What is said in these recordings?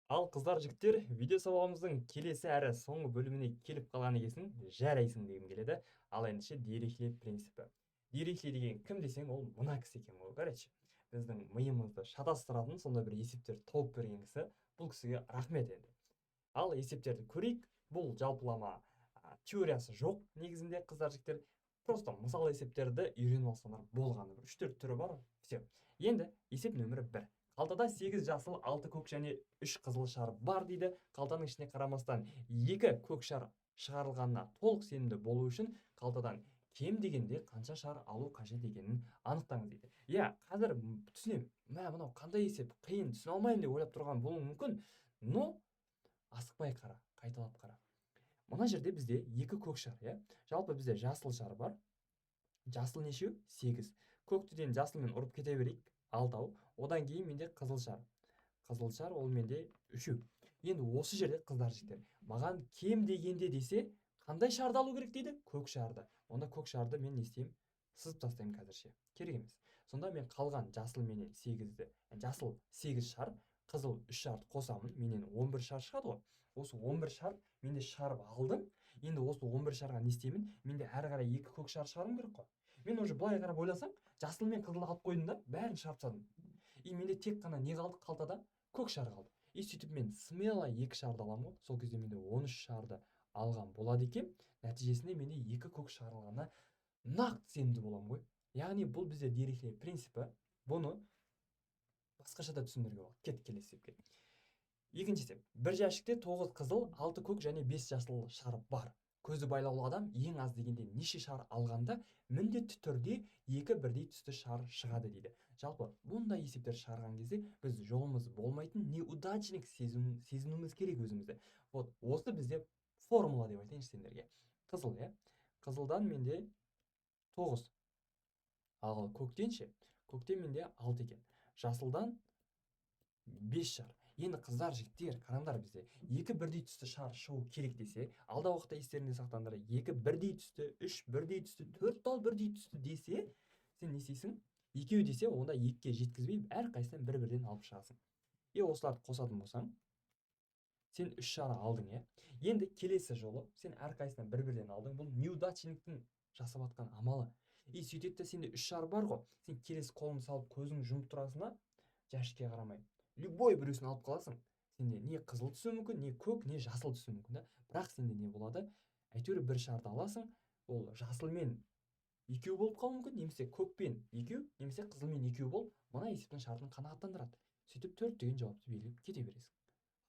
Ал қыздар жігіттер, видео сабағымыздың келесі әрі соңғы бөліміне келіп қалған екенсің, жарайсың дегім келеді. Ал ендеше Дирихле принципі. Дирихле деген кім десең, ол мына кісі екен ғой. Қарайшы. Біздің миымызды шатастыратын сондай бір есептер тауып берген кісі. Бұл кісіге рахмет енді. Ал есептерді көрейік. Бұл жалпылама теориясы жоқ негізінде қыздар жігіттер. Просто мысал есептерді үйреніп алсаңдар болғаны. 3-4 түрі бар. Все. Енді есеп нөмірі 1. Қалтада 8 жасыл, 6 көк және 3 қызыл шар бар дейді. Қалтаның ішіне қарамастан 2 көк шар шығарылғанына толық сенімді болу үшін қалтадан кем дегенде қанша шар алу қажет екенін анықтаңыз дейді. Иә, қазір түсінемін. Мынау қандай есеп, қиын, түсіне алмаймын деп ойлап тұрған болуы мүмкін. Но асықпай қара, қайталап қара. Мына жерде бізде 2 көк шар, иә. Жалпы бізде жасыл шар бар. Жасыл нешеу? 8. Көктіден жасылмен ұрып кете берейік. 6. Одан кейін менде қызыл шар. Қызыл шар ол менде 3. Енді осы жерде қыздар жігіттер, маған кем дегенде десе, қандай шарды алу керек дейді? Көк шарды. Онда көк шарды мен не істеймін? Сызып тастаймын қазірше. Керек емес. Сонда мен қалған жасыл менен 8-ді, жасыл 8 шар, қызыл 3 шарды қосамын, менен 11 шар шығады ғой. Осы 11 шар менде шығарып алдым. Енді осы 11 шарға не істеймін? Менде әрі қарай 2 көк шар шығаруым керек қой. Мен уже былай қарап ойласам, жасыл мен қызыл алып қойдым да, бәрін шығарып тастадым. И менде тек қана не қалды қалтада? Көк шар қалды. И сөйтіп мен смело 2 шарды аламын ғой. Сол кезде менде 13 шарды алған болады екен. Нәтижесінде менде 2 көк шығарылғанына нақты сенімді боламын ғой. Яғни бұл бізде Дирихле принципі. Бұны басқаша да түсіндіруге болады. Кеттік келесі есепке. Екінші есеп. Бір жәшікте 9 қызыл, 6 көк және 5 жасыл шар бар. Көзі байлаулы адам ең аз дегенде неше шар алғанда міндетті түрде 2 бірдей түсті шар шығады дейді. Жалпы бұндай есептер шығарған кезде біз жолымыз болмайтын неудачник сезінуіміз керек өзімізді. Вот осы бізде формула деп айтайыншы сендерге. Қызыл, иә. Қызылдан менде 9. Ал көктен ше? Көктен менде 6 екен. Жасылдан 5 шар. Енді қыздар жігіттер, қараңдар, бізде 2 бірдей түсті шар шығу керек десе, алда уақытта естеріңде сақтаңдар, 2 бірдей түсті, 3 бірдей түсті, 4 тал бірдей түсті десе, сен не істейсің? 2 десе, онда 2-ге жеткізбей әрқайсынан бір-бірден алып шығасың. И осыларды қосатын болсаң, сен 3 шар алдың, иә. Енді келесі жолы сен әрқайсынан бір-бірден алдың. Бұл неудачниктің жасап атқан амалы. И сөйтеді де сенде 3 шар бар ғой. Сен келесі қолыңды салып көзіңді жұмып тұрасың да, жәшікке қарамай любой біреусін алып қаласың. Сенде не қызыл түсуі мүмкін, не көк, не жасыл түсуі мүмкін да. Бірақ сенде не болады? Әйтеуір бір шарды аласың. Ол жасылмен 2 болып қалуы мүмкін, немесе көкпен 2, немесе қызылмен 2 болып, мына есептің шартын қанағаттандырады. Сөйтіп 4 деген жауапты белгілеп кете бересің.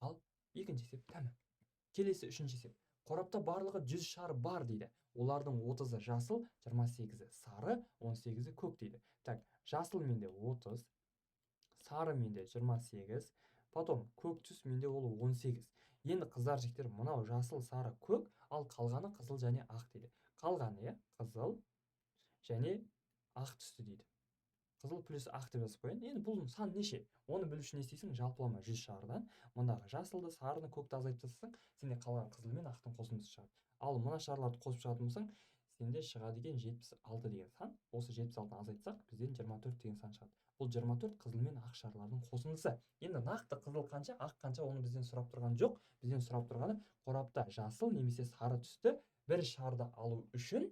Ал екінші есеп тәмам. Келесі үшінші есеп. Қорапта барлығы 100 шар бар дейді. Олардың 30-ы жасыл, 28-і сары, 18-і көк дейді. Так, жасыл менде 30, сары менде 28, потом көк түс менде ол 18. Енді қыздар жігіттер, мынау жасыл, сары, көк, ал қалғаны қызыл және ақ дейді. Қалғаны, иә, қызыл және ақ түсті дейді. Қызыл плюс ақ деп жазып қояйын. Енді бұл сан неше? Оны білу үшін не істейсің? Жалпылама 100 шардан мындағы жасылды, сарыны, көкті азайтып тастасаң, сенде қалған қызыл мен ақтың қосындысы шығады. Ал мына шарларды қосып шығатын болсаң, сенде шығады екен 76 деген сан. Осы 76-ны азайтсақ, бізден 24 деген сан шығады. Бұл 24 қызыл мен ақ шарлардың қосындысы. Енді нақты қызыл қанша, ақ қанша, оны бізден сұрап тұрған жоқ. Бізден сұрап тұрғаны қорапта жасыл немесе сары түсті бір шарды алу үшін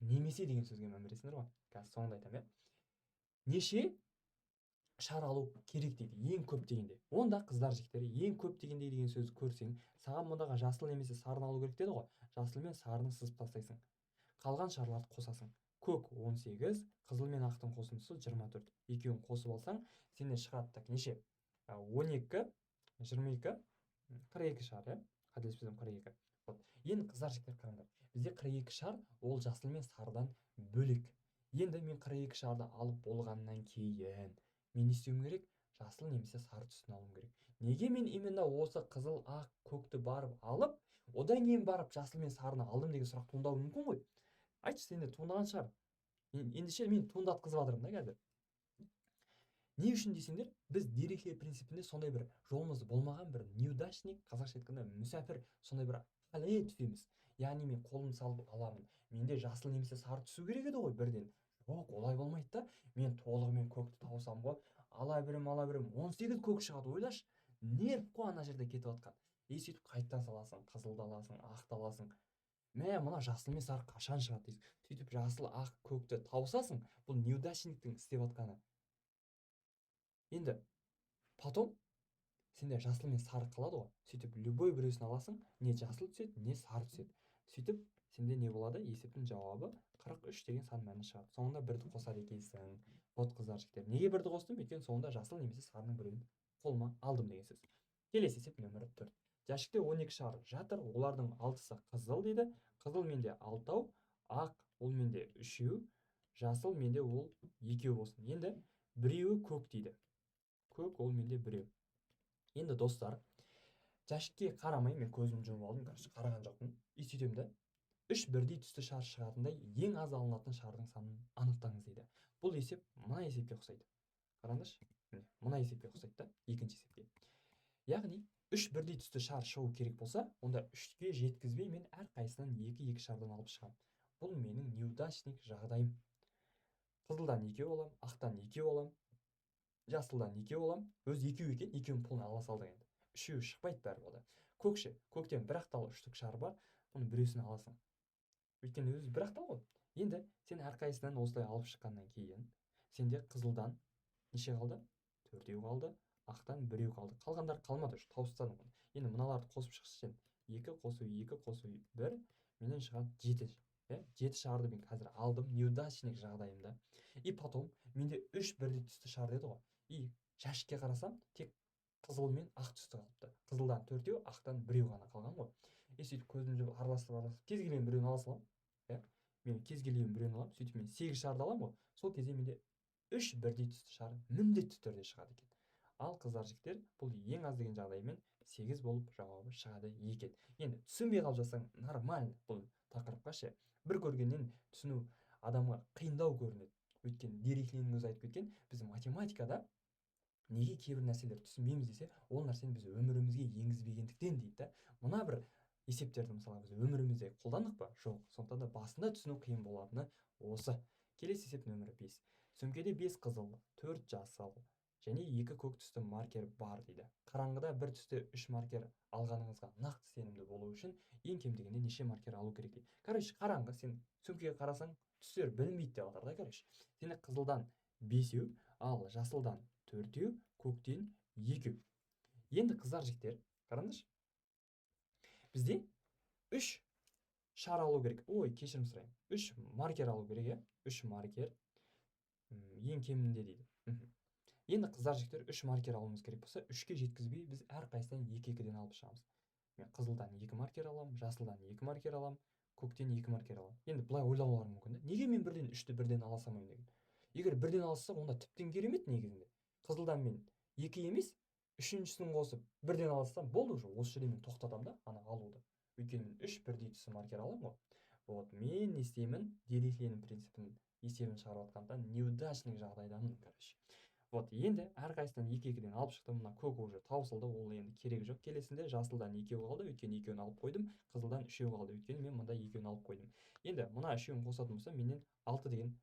немесе деген сөзге мән бересіңдер ғой. Қазір соңында айтамын, иә. Неше шар алу керек дейді, ең көп дегенде. Онда қыздар жігіттері, ең көп дегенде деген сөзді көрсең, саған мұндағы жасыл немесе сарыны алу керек деді ғой. Жасыл мен сарыны сызып тастайсың. Қалған шарларды қосасың. Көк 18, қызыл мен ақтың қосындысы 24. Екеуін қосып алсаң, сенде шығады так неше? 12, 22, 42 шар, иә? Қателеспесем 42. Вот. Енді қыздар жігіттер қараңдар. Бізде 42 шар ол жасыл мен сарыдан бөлек. Енді мен 42 шарды алып болғаннан кейін мен не істеуім керек? Жасыл немесе сары түсін алуым керек. Неге мен именно осы қызыл, ақ, көкті барып алып, одан кейін барып жасыл мен сарыны алдым деген сұрақ туындауы мүмкін ғой. Айтшы, сенде туындаған шығар. Ендеше мен туындатқызып жатырмын да қазір. Не үшін десеңдер, біз Дирихле принципінде сондай бір жолымыз болмаған бір неудачник, қазақша айтқанда мүсәпір, сондай бір қалай түсеміз. Яғни мен қолымды салып аламын. Менде жасыл немесе сары түсу керек еді ғой бірден. Жоқ, олай болмайды да. Мен толығымен көкті тауысам ғой. Ала берем, 18 көк шығады, ойлашы. нерв қой ана жерде кетіп жатқан. Сөйтіп қайта саласың, қызылды аласың, ақты аласың. Мә, мына жасыл мен сары қашан шығады дейсің. Сөйтіп жасыл, ақ, көкті тауысасың. Бұл неудачниктің істеп жатқаны. Енді потом сенде жасыл мен сары қалады ғой. Сөйтіп любой біреусін аласың, не жасыл түседі, не сары түседі. Сөйтіп сенде не болады? Есептің жауабы 43 деген сан мәні шығады. Соңында бірді қосады екенсің. Вот қыздар жігіттер. Неге бірді қостым? Өйткені соңында жасыл немесе сарының біреуін қолыма алдым деген сөз. Келесі есеп нөмірі 4. Жәшікте 12 шар жатыр, олардың 6-сы қызыл дейді. Қызыл менде 6-ау, ақ ол менде 3-еу, жасыл менде ол 2-еу болсын. Енді біреуі көк дейді. Көк ол менде 1-еу. Енді достар, жәшікке қарамай мен көзімді жұмып алдым, қараған жоқпын. Сөйтемін да, 3 бірдей түсті шар шығатындай ең аз алынатын шардың санын анықтаңыз дейді. Бұл есеп мына есепке ұқсайды. Қараңдаршы, мына есепке ұқсайды да, екінші есепке. Яғни 3 бірдей түсті шар шығу керек болса, онда 3-ке жеткізбей мен әрқайсынан 2-2 шардан алып шығамын. Бұл менің неудачник жағдайым. Қызылдан 2 алам, ақтан 2 алам, жасылдан 2 алам. Өз 2 екен, 2-ін полный ала салдық енді. 3-еу шықпайды бәрі. Көкше, көктен бір ақталы 3-тік шар бар, оны біреусін аласың. Өйткені өзі бір ақтал ғой. Енді сен әрқайсынан осылай алып шыққаннан кейін, сенде қызылдан неше қалды? 4-еу қалды, ақтан 1-еу қалды. Қалғандар қалмады, тауыстадым. Енді мыналарды қосып шықсын. 2 қосу 2 қосу 1, менен шығады 7. 7 шарды мен қазір алдым, неудачник жағдайымда. И потом менде 3 бірдей түсті шар деді ғой. И жәшікке қарасам, тек қызыл мен ақ түсті қалыпты. Қызылдан 4-еу, ақтан 1-еу ғана қалған ғой. Сөйтіп көзімді жұмып араластырып, кез келген біреуін ала саламын. Мен кез келген біреуін аламын. Сөйтіп мен 8 шарды аламын ғой. Сол кезде менде 3 бірдей түсті шар міндетті түрде шығады екен. Ал қыздар жігіттер, бұл ең аз деген жағдаймен 8 болып жауабы шығады екен. Енді түсінбей қалып жатсаң нормально бұл тақырыпқа ше. Бір көргеннен түсіну адамға қиындау көрінеді. Өйткені Дирихлиннің өзі айтып кеткен, біз математикада неге кейбір нәрселер түсінбейміз десе, ол нәрсені біз өмірімізге енгізбегендіктен дейді. Мына бір есептерді мысалы біз өмірімізде қолдандық па? Жоқ. Сондықтан да басында түсіну қиын болатыны осы. Келесі есеп нөмірі 5. Сөмкеде 5 қызыл, 4 жасыл және 2 көк түсті маркер бар дейді. Қараңғыда бір түсті 3 маркер алғаныңызға нақты сенімді болу үшін ең кем дегенде неше маркер алу керек дейді. Короче, қараңғы, сен сөмкеге қарасаң, түстер білінбейді деп жатыр да, короче. Сені қызылдан 5-еу, ал жасылдан 4-еу, көктен 2-еу. Енді қыздар жігіттер, қараңдаршы. Бізде 3 шар алу керек. Ой, кешірім сұраймын. 3 маркер алу керек, 3 маркер. Ең кемінде дейді. Енді қыздар жігіттер 3 маркер алуымыз керек болса, 3-ке жеткізбей біз әрқайсынан 2-2-ден алып шығамыз. Мен қызылдан 2 маркер аламын, жасылдан 2 маркер аламын, көктен 2 маркер аламын. Енді былай ойлауларың мүмкін. Неге мен бірден 3-ті бірден ала салмаймын деген. Егер бірден алсақ, онда тіптен керемет негізінде. Қызылдан мен 2 емес, 3-шісін қосып бірден алсам болды уже. Осы жерде мен тоқтатамын да, ана алуды. Өйткені мен 3 бірдей түсті маркер аламын ғой. Вот, мен не істеймін? Дирихлиннің принципін есебін шығарып жатқанда неудачник жағдайдамын, короче. Вот, енді әрқайсынан 2-2-ден алып шықтым. Мына көк уже таусылды, ол енді керегі жоқ. Келесінде жасылдан 2 қалды, өйткені 2-ін алып қойдым. Қызылдан 3 қалды, өйткені мен мында 2-ін алып қойдым. Енді мына 3-ін қосатын болса, менен 6 деген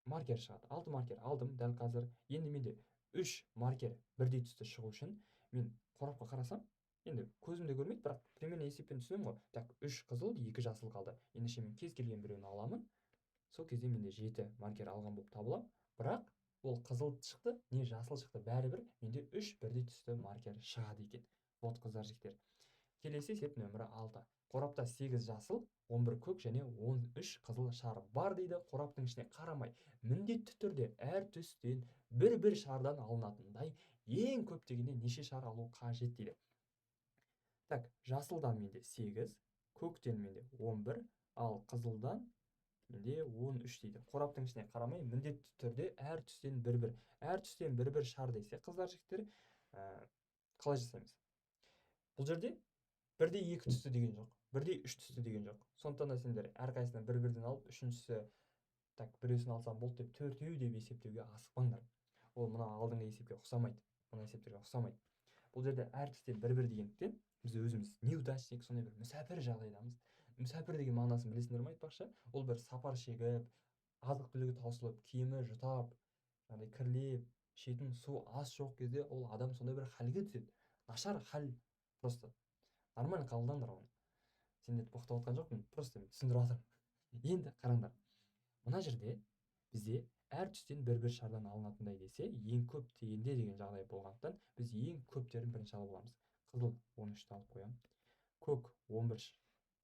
маркер шығады. 6 маркер алдым дәл қазір. Енді менде 3 маркер бірдей түсті шығу үшін мен қорапқа қарасам, енді көзімде көрмейді, бірақ примерно есеппен түсінемін ғой. Так, 3 қызыл, 2 жасыл қалды. Ендеше мен кез келген біреуін аламын. Сол кезде менде 7 маркер алған болып табылам. Бірақ ол қызыл шықты, не жасыл шықты, бәрібір менде 3 бірдей түсті маркер шығады екен. Вот, қыздар жігіттер. Келесі есеп нөмірі 6. Қорапта 8 жасыл, 11 көк және 13 қызыл шар бар дейді. Қораптың ішіне қарамай, міндетті түрде әр түстен бір шардан алынатындай ең көп дегенде неше шар алу қажет дейді. Так, жасылдан менде 8, көктен менде 11, ал қызылдан менде 13 дейді. Қораптың ішіне қарамай, міндетті түрде әр түстен бір шар десе, қыздар жігіттер, қалай жасаймыз? Бұл жерде бірде 2 түсті деген жоқ, бірде 3 түсті деген жоқ. Сондықтан да сендер әрқайсынан бір-бірден алып, үшіншісі так біреусін алсам болды деп 4-еу деп есептеуге асықпаңдар. Ол мына алдыңғы есепке ұқсамайды, мына есептерге ұқсамайды. Бұл жерде әр түстен бір дегендіктен біз өзіміз неудачник, сондай бір мүсәпір жағдайдамыз. Мүсәпір деген мағынасын білесіңдер ме айтпақшы? Ол бір сапар шегіп, азық-түлігі таусылып, киімі жұтап, кірлеп, ішетін су аз жоқ кезде ол адам сондай бір халге түседі. Нашар хал, просто нормально қабылдаңдар оны. Сендерді боқтап отқан жоқпын, просто мен түсіндіріп жатырмын. Енді қараңдар, мына жерде бізде әр түстен бір шардан алынатындай десе, ең көп дегенде деген жағдай болғандықтан біз ең көптерін бірінші алып аламыз. Қызыл 13-ті алып қоямын, көк 11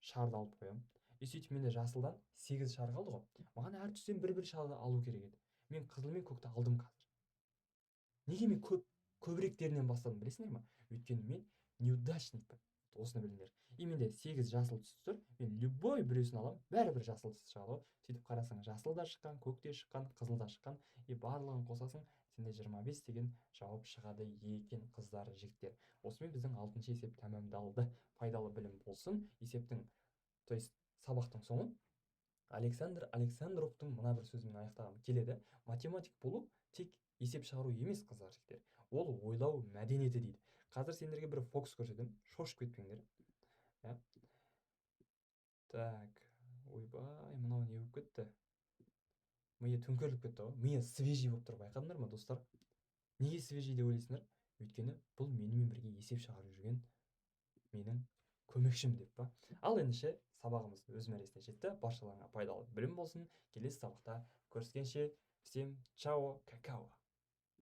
шарды алып қоямын. Сөйтіп менде жасылдан 8 шар қалды ғой. Маған әр түстен бір шарды алу керек еді. Мен қызыл мен көкті алдым қазір. Неге мен көбіректерінен бастадым білесіңдер ма? Өйткені мен неудачникпін. Осыны біліңдер. И менде 8 жасыл түс тұр. Мен любой біреусін аламын, бәрібір жасыл түс шығады ғой. Сөйтіп қарасаң, жасыл да шыққан, көк те шыққан, қызыл да шыққан. И барлығын қосасың, сенде 25 деген жауап шығады екен, қыздар, жігіттер. Осымен біздің 6-шы есеп тәмамдалды. Пайдалы білім болсын. Есептің, то есть сабақтың соңы Александр Александровтың мына бір сөзімен аяқтағым келеді. Математик болу тек есеп шығару емес, қыздар, жігіттер. Ол ойлау мәдениеті дейді. Қазір сендерге бір фокус көрсетемін, шошып кетпеңдер. Так, ойбай, мынау не болып кетті? Миы төңкеріліп кетті ғой. Миы свежий болып тұр, байқадыңдар ма, достар? Неге свежий деп ойлайсыңдар? Өйткені бұл менімен бірге есеп шығарып жүрген менің көмекшім деп па. Ал ендеше сабағымыз өз мәресіне жетті. Баршаларыңа пайдалы білім болсын. Келесі сабақта көріскенше, всем чао, какао.